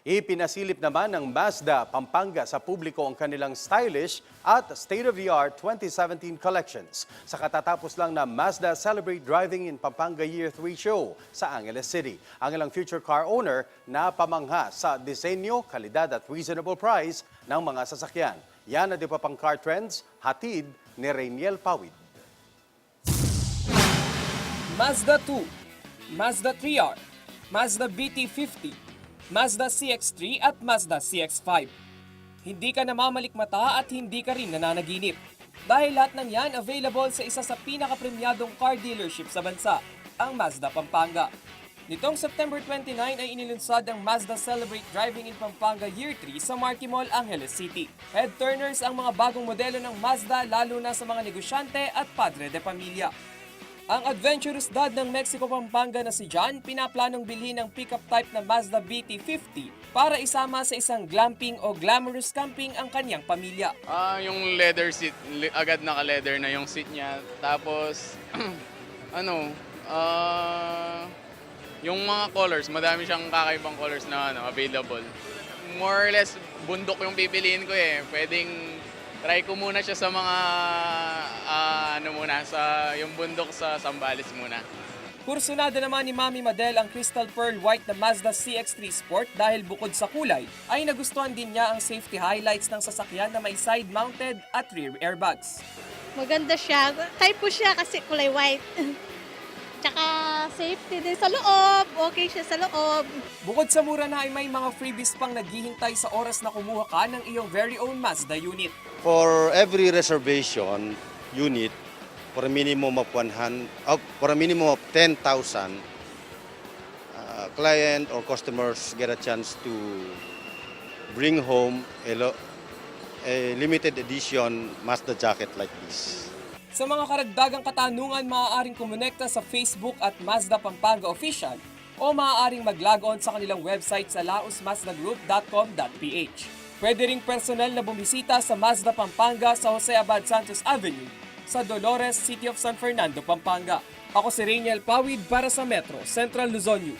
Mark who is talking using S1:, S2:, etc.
S1: Ipinasilip naman ng Mazda Pampanga sa publiko ang kanilang stylish at state-of-the-art 2017 collections sa katatapos lang na Mazda Celebrate Driving in Pampanga Year 3 show sa Angeles City. Ang ilang future car owner na pamangha sa disenyo, kalidad at reasonable price ng mga sasakyan. Yan at iba pang car trends, hatid ni Rainiel Pawid.
S2: Mazda 2, Mazda 3R, Mazda BT50, Mazda CX-3 at Mazda CX-5. Hindi ka namamalikmata at hindi ka rin nananaginip. Dahil lahat ng yan available sa isa sa pinakapremyadong car dealership sa bansa, ang Mazda Pampanga. Nitong September 29 ay inilunsad ang Mazda Celebrate Driving in Pampanga Year 3 sa Marquee Mall, Angeles City. Head turners ang mga bagong modelo ng Mazda lalo na sa mga negosyante at padre de pamilya. Ang adventurous dad ng Mexico Pampanga na si John, pinaplanong bilhin ng pickup type na Mazda BT50 para isama sa isang glamping o glamorous camping ang kanyang pamilya.
S3: Yung leather seat, agad naka-leather na yung seat niya. Tapos, yung mga colors, madami siyang kakaibang colors na available. More or less, bundok yung pipiliin ko eh. Pwedeng try ko muna siya sa mga, sa yung bundok sa Zambales muna.
S2: Kursunada naman ni Mami Madel ang Crystal Pearl White na Mazda CX-3 Sport dahil bukod sa kulay, ay nagustuhan din niya ang safety highlights ng sasakyan na may side-mounted at rear airbags.
S4: Maganda siya. Type ko siya kasi kulay white. Tsaka safety din sa loob. Okay siya sa loob.
S2: Bukod sa mura na ay may mga freebies pang naghihintay sa oras na kumuha ka ng iyong very own Mazda unit.
S5: For every reservation unit, for a minimum of 10,000, client or customers get a chance to bring home a limited edition Mazda jacket like this.
S2: Sa mga karagdagang katanungan, maaaring kumonekta sa Facebook at Mazda Pampanga Official o maaaring mag-log on sa kanilang website sa laosmazdagroup.com.ph. Pwede ring personal na bumisita sa Mazda Pampanga sa Jose Abad Santos Avenue sa Dolores, City of San Fernando, Pampanga. Ako si Rainiel Pawid para sa Metro Central Luzon News.